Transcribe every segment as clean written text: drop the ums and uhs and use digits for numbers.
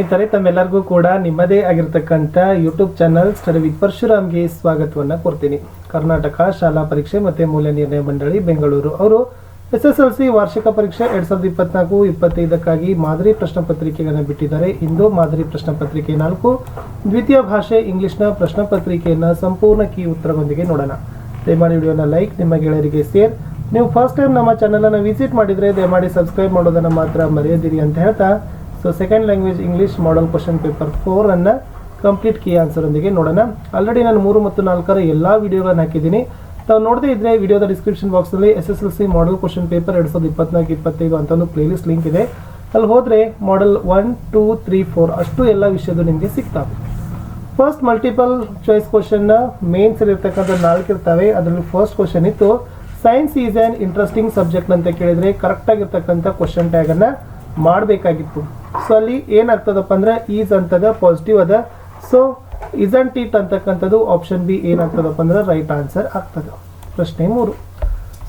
ಸ್ನೇಹಿತರೆ, ತಮ್ಮೆಲ್ಲರಿಗೂ ಕೂಡ ನಿಮ್ಮದೇ ಆಗಿರತಕ್ಕಂಥ ಯೂಟ್ಯೂಬ್ ಚಾನಲ್ ಸ್ಟಡಿ ವಿತ್ ಪರಶುರಾಮ್ಗೆ ಸ್ವಾಗತವನ್ನು ಕೊಡ್ತೀನಿ. ಕರ್ನಾಟಕ ಶಾಲಾ ಪರೀಕ್ಷೆ ಮತ್ತು ಮೌಲ್ಯ ನಿರ್ಣಯ ಮಂಡಳಿ ಬೆಂಗಳೂರು ಅವರು SSLC ವಾರ್ಷಿಕ ಪರೀಕ್ಷೆ 2024-25 ಮಾದರಿ ಪ್ರಶ್ನೆ ಪತ್ರಿಕೆಗಳನ್ನು ಬಿಟ್ಟಿದ್ದಾರೆ. ಇಂದು ಮಾದರಿ ಪ್ರಶ್ನೆ ಪತ್ರಿಕೆ 4 ದ್ವಿತೀಯ ಭಾಷೆ ಇಂಗ್ಲಿಷ್ನ ಪ್ರಶ್ನೆ ಪತ್ರಿಕೆಯನ್ನು ಸಂಪೂರ್ಣ ಕೀ ಉತ್ತರದೊಂದಿಗೆ ನೋಡೋಣ. ದಯಮಾಡಿ ವಿಡಿಯೋನ ಲೈಕ್, ನಿಮ್ಮ ಗೆಳೆಯರಿಗೆ ಶೇರ್. ನೀವು ಫಸ್ಟ್ ಟೈಮ್ ನಮ್ಮ ಚಾನಲನ್ನು ವಿಸಿಟ್ ಮಾಡಿದರೆ ದಯಮಾಡಿ ಸಬ್ಸ್ಕ್ರೈಬ್ ಮಾಡೋದನ್ನು ಮಾತ್ರ ಮರೆಯದಿರಿ ಅಂತ ಹೇಳ್ತಾ, so second language English model question paper 4 ಅನ್ನು ಕಂಪ್ಲೀಟ್ ಕೀ ಆನ್ಸರ್ ಒಂದಿಗೆ ನೋಡೋಣ. ಆಲ್ರೆಡಿ ನಾನು 3 ಮತ್ತು 4 ಎಲ್ಲ ವಿಡಿಯೋಗಳನ್ನು ಹಾಕಿದ್ದೀನಿ. ತಾವು ನೋಡದೇ ಇದ್ದರೆ ವಿಡಿಯೋದ ಡಿಸ್ಕ್ರಿಪ್ಷನ್ ಬಾಕ್ಸಲ್ಲಿ SSLC ಮಾಡೆಲ್ ಕ್ವಶನ್ ಪೇಪರ್ 2024-25 ಅಂತ ಒಂದು ಪ್ಲೇಲಿಸ್ಟ್ ಲಿಂಕ್ ಇದೆ. ಅಲ್ಲಿ ಹೋದರೆ ಮಾಡೆಲ್ 1, 2, 3, 4 ಅಷ್ಟು ಎಲ್ಲ ವಿಷಯದ್ದು ನಿಮಗೆ ಸಿಗ್ತವೆ. ಫಸ್ಟ್ ಮಲ್ಟಿಪಲ್ ಚಾಯ್ಸ್ ಕ್ವಶನ್ನ ಮೇನ್ಸ್ ಇರ್ತಕ್ಕಂಥ 4 ಇರ್ತವೆ. ಅದರಲ್ಲಿ ಫಸ್ಟ್ ಕ್ವಶನ್ ಇತ್ತು, science is an interesting subject ಅಂತ ಕೇಳಿದರೆ ಕರೆಕ್ಟಾಗಿರ್ತಕ್ಕಂಥ ಕ್ವಶನ್ ಟ್ಯಾಗನ್ನು ಮಾಡಬೇಕಾಗಿತ್ತು. ಸೊ ಅಲ್ಲಿ ಏನಾಗ್ತದಪ್ಪ ಅಂದರೆ ಈಸ್ ಅಂತದ ಪಾಸಿಟಿವ್ ಅದ. ಸೊ ಇಸಂಟ್ ಇಟ್ ಅಂತಕ್ಕಂಥದ್ದು ಆಪ್ಷನ್ ಬಿ ಏನಾಗ್ತದಪ್ಪ ಅಂದ್ರೆ ರೈಟ್ ಆನ್ಸರ್ ಆಗ್ತದೆ. ಪ್ರಶ್ನೆ 3,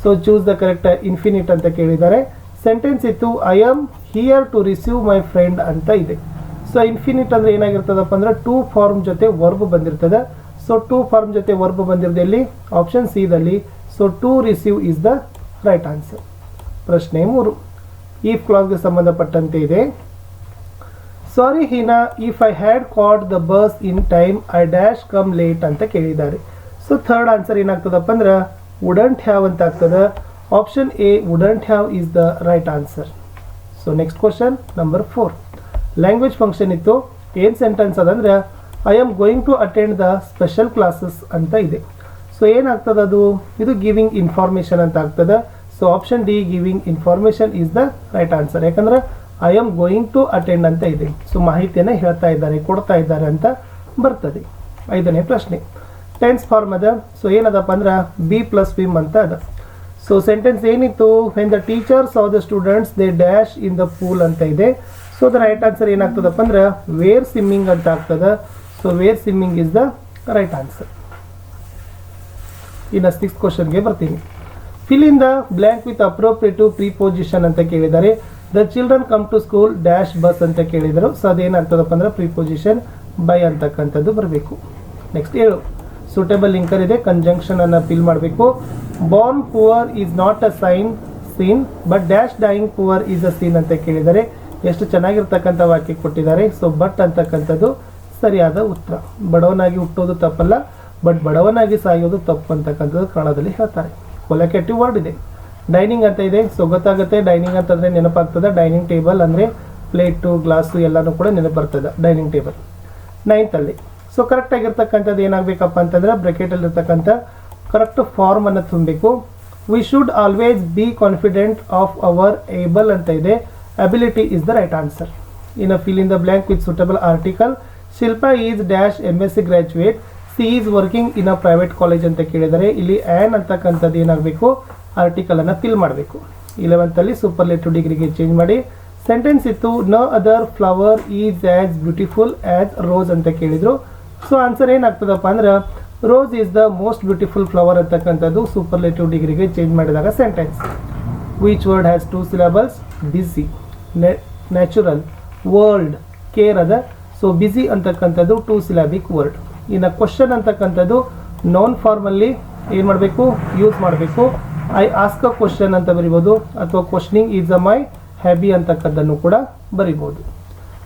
so choose the correct infinite ಅಂತ ಕೇಳಿದ್ದಾರೆ. ಸೆಂಟೆನ್ಸ್ ಇತ್ತು, I am here to receive my friend ಅಂತ ಇದೆ. ಸೊ ಇನ್ಫಿನಿಟ್ ಅಂದರೆ ಏನಾಗಿರ್ತದಪ್ಪ ಅಂದ್ರೆ ಟು ಫಾರ್ಮ್ ಜೊತೆ ವರ್ಬ್ ಬಂದಿರ್ತದೆ. ಸೊ ಟು ಫಾರ್ಮ್ ಜೊತೆ ವರ್ಬ್ ಬಂದಿರೋದಲ್ಲಿ ಆಪ್ಷನ್ ಸಿ ದಲ್ಲಿ. So to receive is the right answer. ಪ್ರಶ್ನೆ 3 ಈಫ್ ಕ್ಲಾಸ್ಗೆ ಸಂಬಂಧಪಟ್ಟಂತೆ ಇದೆ. Sorry Heena, if I had caught the bus in time I dash come late ಅಂತ ಕೇಳಿದ್ದಾರೆ. ಸೊ ಥರ್ಡ್ ಆನ್ಸರ್ ಏನಾಗ್ತದಪ್ಪ ಅಂದ್ರೆ ವುಡಂಟ್ ಹ್ಯಾವ್ ಅಂತ ಆಗ್ತದೆ. Option A wouldn't have is the right answer. So next question number 4, language function ಇತ್ತು. ಏನು sentence ಅದಂದ್ರೆ I am going to attend the special classes ಅಂತ ಇದೆ. ಸೊ ಏನಾಗ್ತದೆ ಅದು, ಇದು ಗಿವಿಂಗ್ ಇನ್ಫಾರ್ಮೇಷನ್ ಅಂತ ಆಗ್ತದೆ. So option D giving information is the right answer. ಯಾಕಂದ್ರೆ I am going to attend ಅಂತ ಇದೆ. ಸೊ ಮಾಹಿತಿಯನ್ನು ಹೇಳ್ತಾ ಇದ್ದಾರೆ, ಕೊಡ್ತಾ ಇದ್ದಾರೆ ಅಂತ ಬರ್ತದೆ. 5ನೇ ಪ್ರಶ್ನೆ ಟೆನ್ಸ್ ಫಾರ್ಮ್ ಅದ. ಸೊ ಏನದಪ್ಪ ಅಂದ್ರೆ ಬಿ ಪ್ಲಸ್ ವಿಮ್ ಅಂತ ಅದ. ಸೊ ಸೆಂಟೆನ್ಸ್ ಏನಿತ್ತು, when the teachers of the students they dash in the pool ಅಂತ ಇದೆ. ಸೊ ದ ರೈಟ್ ಆನ್ಸರ್ ಏನಾಗ್ತದಪ್ಪ ಅಂದ್ರೆ ವೇರ್ ಸ್ವಿಮ್ಮಿಂಗ್ ಅಂತ ಆಗ್ತದೆ. So were swimming is the right answer. ಇನ್ನು 6th ಕ್ವಶನ್ಗೆ ಬರ್ತೀನಿ. Fill in the blank with appropriative preposition ಅಂತ ಕೇಳಿದ್ದಾರೆ. The children come to school dash bus ಅಂತ ಕೇಳಿದರು. ಸೊ ಅದೇನಾಗ್ತದಪ್ಪ ಅಂದ್ರೆ ಪ್ರಿಪೋಸಿಷನ್ ಬೈ ಅಂತಕ್ಕಂಥದ್ದು ಬರಬೇಕು. ನೆಕ್ಸ್ಟ್ 7 ಸೂಟೇಬಲ್ ಲಿಂಕರ್ ಇದೆ, ಕಂಜಂಕ್ಷನ್ ಅನ್ನು ಫಿಲ್ ಮಾಡಬೇಕು. Born poor is not a sin but dash dying poor is a sin ಅಂತ ಕೇಳಿದ್ದಾರೆ. ಎಷ್ಟು ಚೆನ್ನಾಗಿರ್ತಕ್ಕಂಥ ವಾಕ್ಯ ಕೊಟ್ಟಿದ್ದಾರೆ. ಸೊ ಬಟ್ ಅಂತಕ್ಕಂಥದ್ದು ಸರಿಯಾದ ಉತ್ತರ. ಬಡವನಾಗಿ ಹುಟ್ಟೋದು ತಪ್ಪಲ್ಲ, ಬಟ್ ಬಡವನಾಗಿ ಸಾಯೋದು ತಪ್ಪು ಅಂತಕ್ಕಂಥದ್ದು ಕನ್ನಡದಲ್ಲಿ ಹೇಳ್ತಾರೆ. ಕೊಲಕೇಟಿವ್ ವರ್ಡ್ ಇದೆ. ಡೈನಿಂಗ್ ಅಂತ ಇದೆ. ಸೊ ಗೊತ್ತಾಗುತ್ತೆ ಡೈನಿಂಗ್ ಅಂತಂದರೆ ನೆನಪಾಗ್ತದೆ. ಡೈನಿಂಗ್ ಟೇಬಲ್ ಅಂದರೆ ಪ್ಲೇಟು ಗ್ಲಾಸು ಎಲ್ಲನೂ ಕೂಡ ನೆನಪು ಬರ್ತದೆ ಡೈನಿಂಗ್ ಟೇಬಲ್. 9th ಅಲ್ಲಿ ಸೊ ಕರೆಕ್ಟ್ ಆಗಿರ್ತಕ್ಕಂಥದ್ದು ಏನಾಗಬೇಕಪ್ಪ ಅಂತಂದ್ರೆ ಬ್ರೆಕೆಟಲ್ಲಿ ಇರ್ತಕ್ಕಂಥ ಕರೆಕ್ಟ್ ಫಾರ್ಮ್ ಅನ್ನು ತುಂಬಬೇಕು. We should always be confident of our able ಅಂತ ಇದೆ. Ability is the right answer. ಇನ್ನು fill in the blank with suitable article. Shilpa is dash MSc graduate, she is working in a private college ಅಂತ ಕೇಳಿದರೆ ಇಲ್ಲಿ an ಅಂತಕ್ಕಂಥದ್ದು ಏನಾಗಬೇಕು, article ಅನ್ನು fill ಮಾಡಬೇಕು. 11th ಅಲ್ಲಿ ಸೂಪರ್ಲೇಟಿವ್ ಡಿಗ್ರಿಗೆ ಚೇಂಜ್ ಮಾಡಿ. ಸೆಂಟೆನ್ಸ್ ಇತ್ತು, no other flower is as beautiful as rose ಅಂತ ಕೇಳಿದರು. ಸೊ ಆನ್ಸರ್ ಏನಾಗ್ತದಪ್ಪ ಅಂದ್ರೆ rose is the most beautiful flower ಅಂತಕ್ಕಂಥದ್ದು ಸೂಪರ್ಲೇಟಿವ್ ಡಿಗ್ರಿಗೆ ಚೇಂಜ್ ಮಾಡಿದಾಗ sentence. Which word has 2 syllables? Busy, natural, world, care ಅದ. ಸೊ ಬಿಸಿ ಅಂತಕ್ಕಂಥದ್ದು 2 syllabic ವರ್ಡ್. ಇನ್ನು ಕ್ವಶನ್ ಅಂತಕ್ಕಂಥದ್ದು ನೌನ್ ಫಾರ್ಮಲ್ಲಿ ಏನು ಮಾಡಬೇಕು, ಯೂಸ್ ಮಾಡಬೇಕು. ಐ ಆಸ್ಕ್ ಅ ಕ್ವಶನ್ ಅಂತ ಬರಿಬೋದು, ಅಥವಾ questioning is a my habit ಅಂತಕ್ಕದ್ದನ್ನು ಕೂಡ ಬರಿಬೋದು.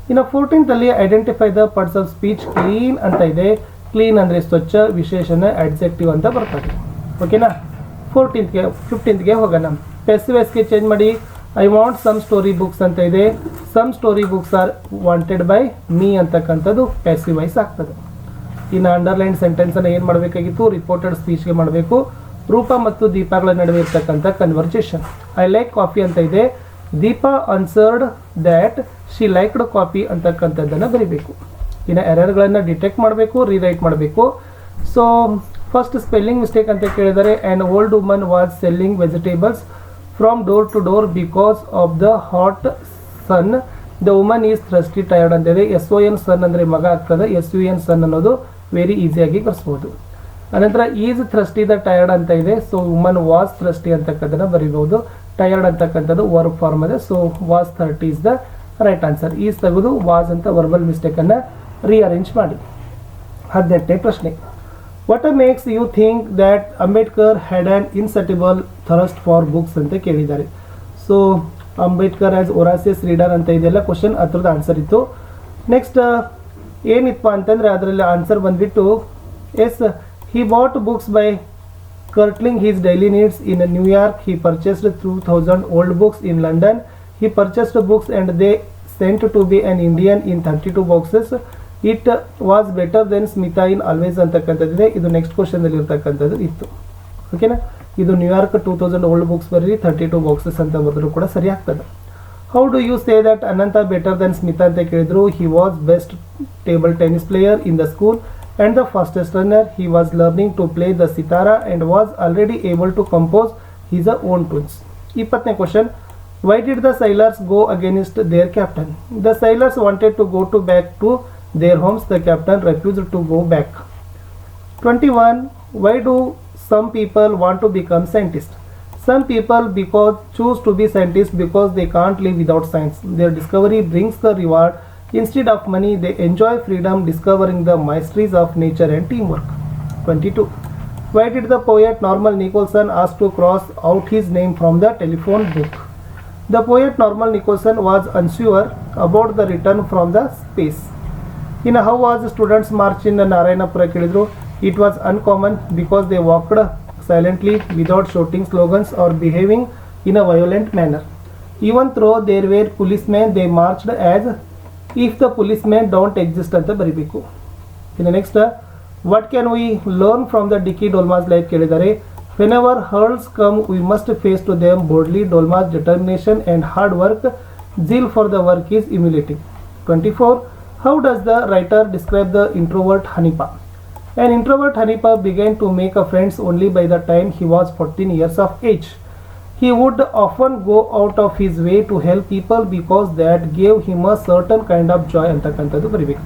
ಇನ್ನು 14th ಅಲ್ಲಿ identify the parts of speech. Clean ಅಂತ ಇದೆ. ಕ್ಲೀನ್ ಅಂದರೆ ಸ್ವಚ್ಛ, ವಿಶೇಷಣ, ಅಡ್ಜೆಕ್ಟಿವ್ ಅಂತ ಬರ್ತದೆ. ಓಕೆನಾ. 15th ಹೋಗೋಣ. ಪೆಸಿವೈಸ್ಗೆ ಚೇಂಜ್ ಮಾಡಿ. I want some story books ಅಂತ ಇದೆ. Some story books are wanted by me ಅಂತಕ್ಕಂಥದ್ದು ಪೆಸಿವೈಸ್ ಆಗ್ತದೆ. ಇನ್ನು ಅಂಡರ್ಲೈನ್ ಸೆಂಟೆನ್ಸನ್ನು ಏನು ಮಾಡಬೇಕಾಗಿತ್ತು, ರಿಪೋರ್ಟೆಡ್ ಸ್ಪೀಚ್ಗೆ ಮಾಡಬೇಕು. ರೂಪ ಮತ್ತು ದೀಪಾಗಳ ನಡುವೆ ಇರ್ತಕ್ಕಂಥ ಕನ್ವರ್ಸೇಷನ್. ಐ ಲೈಕ್ ಕಾಫಿ ಅಂತ ಇದೆ. Deepa answered that she liked coffee ಅಂತಕ್ಕಂಥದ್ದನ್ನು ಬರೀಬೇಕು. ಇನ್ನು ಎರರ್ಗಳನ್ನು ಡಿಟೆಕ್ಟ್ ಮಾಡಬೇಕು, ರೀರೈಟ್ ಮಾಡಬೇಕು. ಸೊ ಫಸ್ಟ್ ಸ್ಪೆಲ್ಲಿಂಗ್ ಮಿಸ್ಟೇಕ್ ಅಂತ ಕೇಳಿದರೆ an old woman was selling vegetables from door to door because of the hot sun. The woman is thirsty tired ಅಂತ ಇದೆ. SON ಸನ್ ಅಂದರೆ ಮಗ ಆಗ್ತದೆ. SUN ಸನ್ ಅನ್ನೋದು ವೆರಿ ಈಸಿಯಾಗಿ ಕರೆಸ್ಬೋದು. ಅನಂತರ ಈಸ್ ಥ್ರಸ್ಟಿ ದ ಟಯರ್ಡ್ ಅಂತ ಇದೆ. ಸೊ ವುಮನ್ ವಾಸ್ ಥ್ರಸ್ಟಿ ಅಂತಕ್ಕಂಥದ್ದನ್ನು ಬರೀಬಹುದು. ಟಯರ್ಡ್ ಅಂತಕ್ಕಂಥದ್ದು ವರ್ಬ್ ಫಾರ್ಮ್ ಇದೆ. So was 30 is the right answer. Is ತೆಗೆದು ವಾಸ್ ಅಂತ ವರ್ಬಲ್ ಮಿಸ್ಟೇಕನ್ನು ರೀಅರೇಂಜ್ ಮಾಡಿ. 18ನೇ ಪ್ರಶ್ನೆ. What makes you think that Ambedkar had an insatiable thirst for books ಅಂತ ಕೇಳಿದ್ದಾರೆ. So Ambedkar as voracious reader ಅಂತ ಇದೆಲ್ಲ ಕ್ವಶನ್ ಅದ್ರದ್ದು ಆನ್ಸರ್ ಇತ್ತು. ನೆಕ್ಸ್ಟ್ ಏನಿತ್ತು ಅಂತಂದರೆ ಅದರಲ್ಲಿ ಆನ್ಸರ್ ಬಂದುಬಿಟ್ಟು as, he bought books by curtailing his daily needs in New York. He purchased 2,000 old books in London. He purchased books and they sent to be an Indian in 32 boxes. It was better than Smita in always ಅಂತಕ್ಕಂಥದ್ದಿದೆ. ಇದು next ಕ್ವಶನಲ್ಲಿ ಇರ್ತಕ್ಕಂಥದ್ದು ಇತ್ತು. ಓಕೆನಾ. ಇದು New York 2000 old books ಬರೀ 32 boxes ಅಂತ ಬರೆದ್ರು ಕೂಡ ಸರಿ ಆಗ್ತದೆ. How do you say that Ananth better than Smita ಅಂತ ಕೇಳಿದ್ರು. He was best table tennis player in the school and the fastest runner. He was learning to play the sitara and was already able to compose his own tunes. 20ನೇ question. Why did the sailors go against their captain? The sailors wanted to go back to their homes. The captain refused to go back. 21. Why do some people want to become scientists? Some people choose to be scientists because they can't live without science. Their discovery brings the reward. Instead of money, they enjoy freedom, discovering the mysteries of nature and teamwork. 22. Why did the poet Norman Nicholson ask to cross out his name from the telephone book? The poet Norman Nicholson was unsure about the return from the space. In how was students' march in Narayanapura Kelidru? It was uncommon because they walked silently without shouting slogans or behaving in a violent manner. Even though there were policemen, they marched as if the policemen don't exist ಅಂತ ಬರಿಬೇಕು. ಇನ್ನು next, what can we learn from the Dicky Dolma's life ಕೇಳಿದ್ದಾರೆ. Whenever hurdles come we must face to them boldly. Dolma's determination and hard work, zeal for the work is emulating. 24. How does the writer describe the introvert Hanipa? An introvert Hanipa began to make friends only by the time he was 14 years of age. He would often go out of his way to help people because that gave him a certain kind of joy ಅಂತಕ್ಕಂಥದ್ದು ಬರೀಬೇಕು.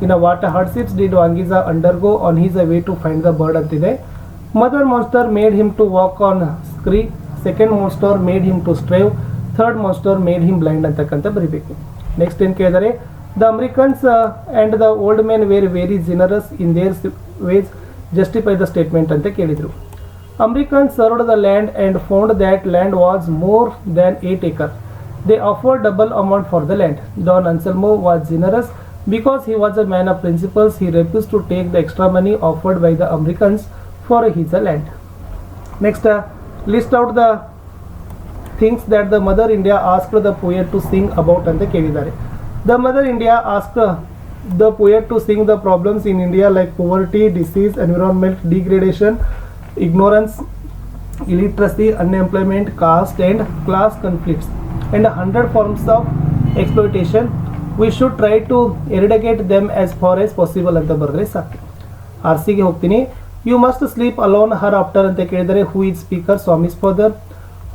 ಇನ್ನು what hardships did Vangija undergo on his way to find the bird ಅಂತಿದೆ. Mother monster made him to walk on scree. Second monster made him to starve. Third monster made him blind ಅಂತಕ್ಕಂಥ ಬರೀಬೇಕು. Next ಏನು ಕೇಳಿದರೆ, the Americans and the old men were very generous in their ways, justify the statement ಅಂತ ಕೇಳಿದರು. Americans surveyed the land and found that land was more than 8 acres. They offered double amount for the land. Don Anselmo was generous because he was a man of principles. He refused to take the extra money offered by the Americans for his land. Next, list out the things that the Mother India asked the poet to sing about ಅಂತ ಕೇಳಿದ್ದಾರೆ. The Mother India asked the poet to sing the problems in India like poverty, disease, environment degradation, ignorance, illiteracy, unemployment, caste and class conflicts, and 100 forms of exploitation. We should try to eradicate them as far as possible ಅಂತ ಬರೆದ್ರೆ ಸಾಕು. ಆರ್ಸಿಗೆ ಹೋಗ್ತೀನಿ. You must sleep alone hereafter ಅಂತ ಕೇಳಿದರೆ. Who is speaker? Swami's father.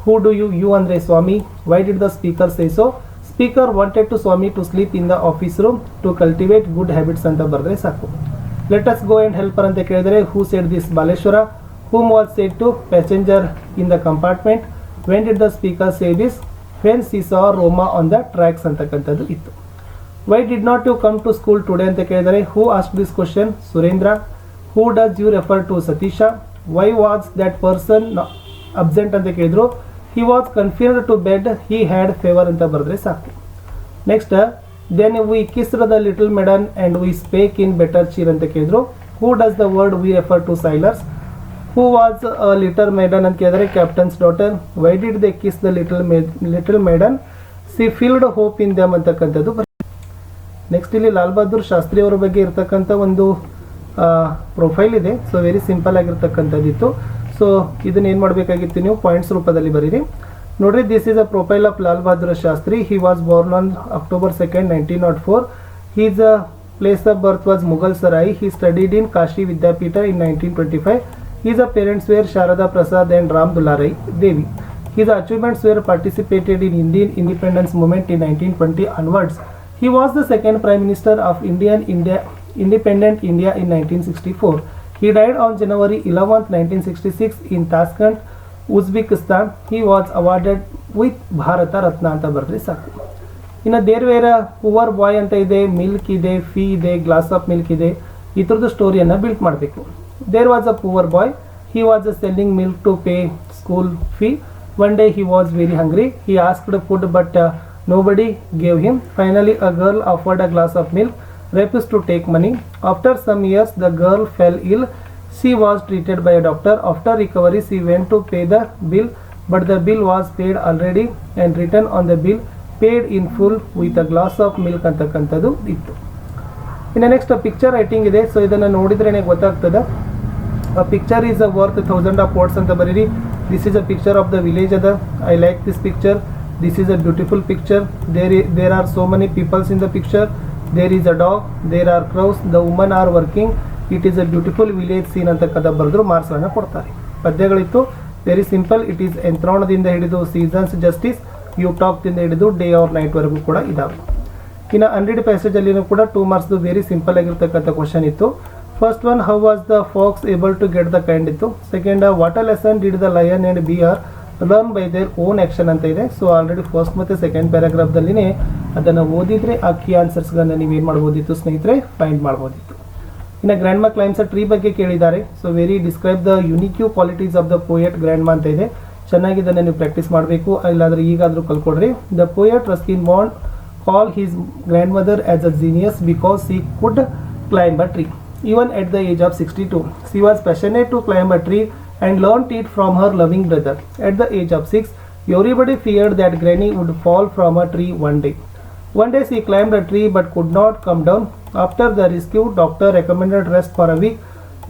Who do you ಅಂದರೆ Swami. Why did the speaker say so? Speaker wanted to Swami to sleep in the office room to cultivate good habits ಅಂತ ಬರೆದ್ರೆ ಸಾಕು. Let us go and helper ಅಂತ ಕೇಳಿದರೆ. Who said this? Baleshwara. Whom was said to passenger in the compartment? When did the speaker say this? When she saw Roma on the tracks ಅಂತಕ್ಕಂಥದ್ದು ಇತ್ತು. Why did not you come to school today ಅಂತ ಕೇಳಿದರೆ. Who asked this question? Surendra. Who does you refer to? Satish. Why was that person absent ಅಂತ ಕೇಳಿದ್ರು. He was confined to bed. He had fever ಅಂತ ಬರೆದ್ರೆ ಸಾಕು. Next, then we kissed the little maiden and we spake in better cheer ಅಂತ ಕೇಳಿದ್ರು. Who does the word we refer to? sailors. Who was a little maiden ಅಂತ ಕೇಳಿದರೆ. Captain's daughter. Why did they kiss the little maiden? She filled hope in them ಅಂತಕ್ಕಂಥದ್ದು. Next ಇಲ್ಲಿ ಲಾಲ್ ಬಹದ್ದೂರ್ ಶಾಸ್ತ್ರಿ ಅವರ ಬಗ್ಗೆ ಇರ್ತಕ್ಕಂಥ ಒಂದು ಪ್ರೊಫೈಲ್ ಇದೆ. ಸೊ ವೆರಿ ಸಿಂಪಲ್ ಆಗಿರ್ತಕ್ಕಂಥದ್ದಿತ್ತು. ಸೊ ಇದನ್ನ ಏನು ಮಾಡಬೇಕಾಗಿತ್ತು, ನೀವು ಪಾಯಿಂಟ್ಸ್ ರೂಪದಲ್ಲಿ ಬರೀರಿ. ನೋಡ್ರಿ, this is a profile of Lal Bahadur Shastri. He was born on October 2nd, 1904. His place of birth was Mughal Sarai. He studied in Kashi Vidyapita in 1925. His parents were Sharada Prasad and Ram Dularai Devi. His achievements were participated in Indian independence movement in 1920 onwards. He was the second Prime Minister of independent India in 1964. He died on January 11th, 1966 in Tashkent, Uzbekistan. He was awarded with Bharata Ratna ಅಂತ ಬರೆದ್ರೆ ಸಾಕು. ಇನ್ನು there were poor ಬಾಯ್ ಅಂತ ಇದೆ, milk ಇದೆ, fee ಇದೆ, glass of milk ಇದೆ. ಈ ಥರದ್ದು ಸ್ಟೋರಿಯನ್ನು ಬಿಲ್ಟ್ ಮಾಡಬೇಕು. There was a poor boy, he was selling milk to pay school fee. One day he was very hungry. He asked food but nobody gave him. Finally a girl offered a glass of milk, refused to take money. After some years the girl fell ill. She was treated by a doctor. After recovery she went to pay the bill, but the bill was paid already and written on the bill paid in full with a glass of milk ಅಂತಕ್ಕಂಥದ್ದು ಇತ್ತು. ಇನ್ನು next picture writing ಇದೆ. So ಇದನ್ನು ನೋಡಿದ್ರೇ ಗೊತ್ತಾಗ್ತದೆ. A picture is worth 1,000 of words ಅಂತ ಬರೀರಿ. This is a picture of the village other. I like this picture. This is a beautiful picture. There are so many peoples in the picture. There is a dog. There are crows. The women are working. It is a beautiful village scene ಅಂತ ಕದ ಬರೆದ್ರು ಮಾರ್ಕ್ಸ್ಗಳನ್ನು ಕೊಡ್ತಾರೆ. ಪದ್ಯಗಳಿತ್ತು very simple. It is ಎಂಥ್ರೋಣದಿಂದ ಹಿಡಿದು seasons justice you ಟಾಕ್ದಿಂದ ಹಿಡಿದು day or ನೈಟ್ವರೆಗೂ ಕೂಡ ಇದಾವೆ. ಇನ್ನು ಅನ್ರೀಡ್ ಪ್ಯಾಸೇಜಲ್ಲಿನೂ ಕೂಡ 2 ಮಾರ್ಕ್ಸ್ದು ವೆರಿ ಸಿಂಪಲ್ ಆಗಿರ್ತಕ್ಕಂಥ ಕ್ವಶನ್ ಇತ್ತು. First one, how was the fox able to get the kind ಇತ್ತು. Second, what a lesson did the lion and bear learn by their own action ಅಂತ ಇದೆ. ಸೊ ಆಲ್ರೆಡಿ ಫಸ್ಟ್ ಮತ್ತು second ಪ್ಯಾರಾಗ್ರಾಫ್ದಲ್ಲಿನೇ ಅದನ್ನು ಓದಿದರೆ ಆ ಕೀ ಆನ್ಸರ್ಸ್ಗಳನ್ನು ನೀವೇನು ಮಾಡ್ಬೋದಿತ್ತು ಸ್ನೇಹಿತರೆ, ಫೈಂಡ್ ಮಾಡ್ಬೋದಿತ್ತು. ಇನ್ನು ಗ್ರ್ಯಾಂಡ್ ಮಾ ಕ್ಲೈಮ್ಸ್ ಅ ಟ್ರೀ ಬಗ್ಗೆ ಕೇಳಿದ್ದಾರೆ. So very describe the unique qualities of the poet grandma ಅಂತ ಇದೆ. ಚೆನ್ನಾಗಿ ಇದನ್ನು ನೀವು ಪ್ರಾಕ್ಟೀಸ್ ಮಾಡಬೇಕು, ಇಲ್ಲಾಂದರೆ ಈಗಾದರೂ ಕಲ್ಕೊಡ್ರಿ. The poet Ruskin Bond call his grandmother as a genius because she could climb a tree. Even at the age of 62, she was passionate to climb a tree and learnt it from her loving brother. At the age of 6, everybody feared that Granny would fall from a tree one day. One day she climbed a tree but could not come down. After the rescue, doctor recommended rest for a week.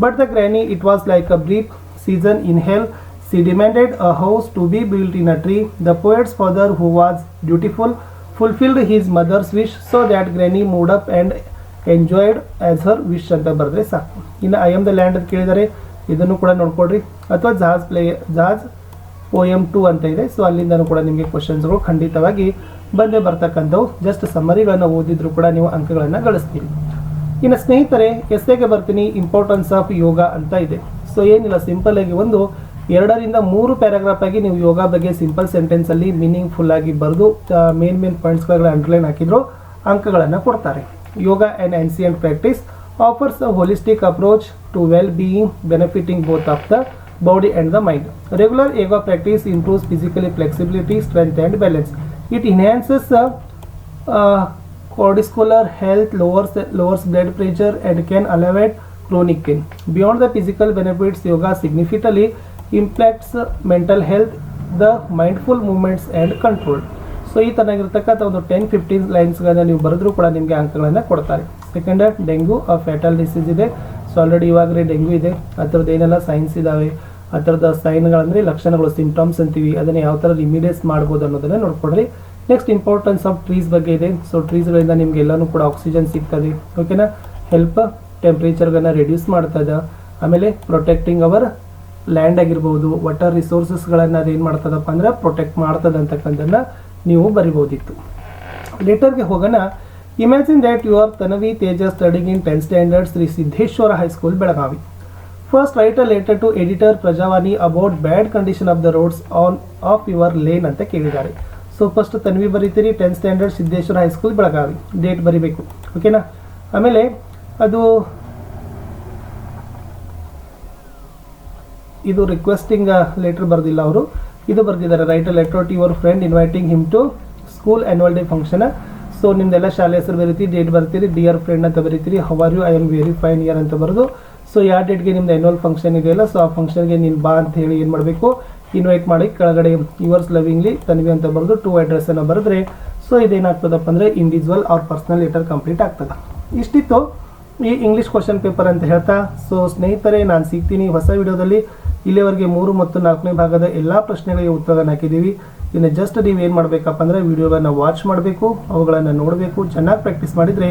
But the Granny, it was like a brief season in hell. She demanded a house to be built in a tree. The poet's father, who was dutiful, fulfilled his mother's wish so that Granny moved up and enjoyed as her wish ಅಂತ ಬರೆದ್ರೆ ಸಾಕು. ಇನ್ನು I am the land ಅಂತ ಕೇಳಿದರೆ ಇದನ್ನು ಕೂಡ ನೋಡ್ಕೊಡ್ರಿ. ಅಥವಾ ಜಹಾಜ್ ಪೋಯಮ್ 2 ಅಂತ ಇದೆ. ಸೊ ಅಲ್ಲಿಂದನೂ ಕೂಡ ನಿಮಗೆ ಕ್ವಶನ್ಸ್ಗಳು ಖಂಡಿತವಾಗಿ ಬಂದೇ ಬರ್ತಕ್ಕಂಥವು. ಜಸ್ಟ್ ಸಮ್ಮರಿಗಳನ್ನು ಓದಿದ್ರು ಕೂಡ ನೀವು ಅಂಕಗಳನ್ನು ಗಳಿಸ್ತೀರಿ. ಇನ್ನು ಸ್ನೇಹಿತರೆ, ಎಸ್ಸೆಗೆ ಬರ್ತೀನಿ. ಇಂಪಾರ್ಟೆನ್ಸ್ ಆಫ್ ಯೋಗ ಅಂತ ಇದೆ. ಸೊ ಏನಿಲ್ಲ, ಸಿಂಪಲ್ ಆಗಿ 2 ರಿಂದ 3 ಪ್ಯಾರಾಗ್ರಾಫ್ ಆಗಿ ನೀವು ಯೋಗ ಬಗ್ಗೆ ಸಿಂಪಲ್ ಸೆಂಟೆನ್ಸಲ್ಲಿ ಮೀನಿಂಗ್ಫುಲ್ ಆಗಿ ಬರೆದು ಮೇನ್ ಪಾಯಿಂಟ್ಸ್ಗಳ ಅಂಡರ್ಲೈನ್ ಹಾಕಿದ್ರು ಅಂಕಗಳನ್ನು ಕೊಡ್ತಾರೆ. Yoga, an ancient practice, offers a holistic approach to well-being, benefiting both of the body and the mind. Regular yoga practice improves physical flexibility, strength and balance. It enhances cardiovascular health, lowers blood pressure and can alleviate chronic pain. Beyond the physical benefits, yoga significantly impacts mental health, the mindful movements and control. So ಈ ಥರನಾಗಿರ್ತಕ್ಕಂಥ 10-15 ಲೈನ್ಸ್ಗಳನ್ನು ನೀವು ಬರೆದ್ರೂ ಕೂಡ ನಿಮಗೆ ಅಂಕಗಳನ್ನು ಕೊಡ್ತಾರೆ. Second, dengue fatal disease ಇದೆ. So already ಇವಾಗಲೇ dengue ಇದೆ. ಆ ಥರದ್ದು ಏನೆಲ್ಲ ಸೈನ್ಸ್ ಇದ್ದಾವೆ, ಆ ಥರದ ಸೈನ್ಗಳಂದರೆ ಲಕ್ಷಣಗಳು, ಸಿಂಪ್ಟಮ್ಸ್ ಅಂತೀವಿ, ಅದನ್ನು ಯಾವ ಥರ ರಿಮಿಡಿಯೇಟ್ ಮಾಡ್ಬೋದು ಅನ್ನೋದನ್ನು ನೋಡ್ಕೊಡ್ರಿ. ನೆಕ್ಸ್ಟ್, ಇಂಪಾರ್ಟೆನ್ಸ್ ಆಫ್ ಟ್ರೀಸ್ ಬಗ್ಗೆ ಇದೆ. ಸೊ ಟ್ರೀಸ್ಗಳಿಂದ ನಿಮ್ಗೆ ಎಲ್ಲನೂ ಕೂಡ ಆಕ್ಸಿಜನ್ ಸಿಗ್ತದೆ. ಓಕೆನಾ. ಹೆಲ್ಪ್ ಟೆಂಪ್ರೇಚರ್ಗಳನ್ನು ರೆಡ್ಯೂಸ್ ಮಾಡ್ತದೆ. ಆಮೇಲೆ ಪ್ರೊಟೆಕ್ಟಿಂಗ್ ಅವರ್ ಲ್ಯಾಂಡ್ ಆಗಿರ್ಬೋದು, ವಾಟರ್ ರಿಸೋರ್ಸಸ್ಗಳನ್ನು ಅದೇನು ಮಾಡ್ತದಪ್ಪ ಅಂದ್ರೆ ಪ್ರೊಟೆಕ್ಟ್ ಮಾಡ್ತದೆ ಅಂತಕ್ಕಂಥದ್ದನ್ನು ನೀವು ಬರಿಬೋದಿತ್ತು. ಲೆಟರ್ಗೆ ಹೋಗೋಣ. Imagine that you are Tanvi Teja studying in 10th standard Shri Siddeshwar high school Belagavi. First write a letter to editor Prajavani about bad condition of the roads of your lane ಅಂತ ಕೇಳಿದ್ದಾರೆ. ಸೊ ಫಸ್ಟ್ ತನ್ವಿ ಬರೀತೀರಿ, 10th standard Siddeshwar high school Belagavi, date ಬರಿಬೇಕು. ಓಕೆನಾ. ಆಮೇಲೆ ಅದು ಇದು ರಿಕ್ವೆಸ್ಟಿಂಗ್ ಲೆಟರ್ ಬರೆದಿಲ್ಲ ಅವರು, ಇದು ಬರೆದಿದ್ದಾರೆ. Write a letter to your friend inviting him to school annual day function. So ನಿಮ್ದೆಲ್ಲ ಶಾಲೆ ಹೆಸರು ಬರೀತೀರಿ, ಡೇಟ್ ಬರ್ತೀರಿ, ಡಿಯರ್ ಫ್ರೆಂಡ್ ಅಂತ ಬರೀತೀರಿ, how are you, I am very fine here ಅಂತ ಬರೆದು. ಸೊ ಯಾವ ಡೇಟ್ಗೆ ನಿಮ್ದು ಆ್ಯನ್ಯುವಲ್ ಫಂಕ್ಷನ್ ಇದೆಯಲ್ಲ, ಸೊ ಆ ಫಂಕ್ಷನ್ಗೆ ನೀನು ಬಾ ಅಂತ ಹೇಳಿ ಏನು ಮಾಡಬೇಕು, ಇನ್ವೈಟ್ ಮಾಡಿ ಕೆಳಗಡೆ ಯುವರ್ಸ್ ಲವಿಂಗ್ಲಿ ತನ್ವಿ ಅಂತ ಬರೆದು ಟು ಅಡ್ರೆಸ್ಸನ್ನು ಬರೆದ್ರೆ ಸೊ ಇದೇನಾಗ್ತದಪ್ಪ ಅಂದರೆ individual or personal letter complete ಆಗ್ತದೆ. ಇಷ್ಟಿತ್ತು ಈ ಇಂಗ್ಲೀಷ್ ಕ್ವಶನ್ ಪೇಪರ್ ಅಂತ ಹೇಳ್ತಾ. ಸೊ ಸ್ನೇಹಿತರೆ, ನಾನು ಸಿಗ್ತೀನಿ ಹೊಸ ವಿಡಿಯೋದಲ್ಲಿ. ಇಲ್ಲಿವರೆಗೆ 3 ಮತ್ತು 4ನೇ ಭಾಗದ ಎಲ್ಲ ಪ್ರಶ್ನೆಗಳಿಗೆ ಉತ್ತರವನ್ನು ಹಾಕಿದ್ದೀವಿ. ಇನ್ನು ಜಸ್ಟ್ ನೀವು ಏನು ಮಾಡಬೇಕಪ್ಪ ಅಂದರೆ ವಿಡಿಯೋಗಳನ್ನು ವಾಚ್ ಮಾಡಬೇಕು, ಅವುಗಳನ್ನು ನೋಡಬೇಕು, ಚೆನ್ನಾಗಿ ಪ್ರಾಕ್ಟೀಸ್ ಮಾಡಿದರೆ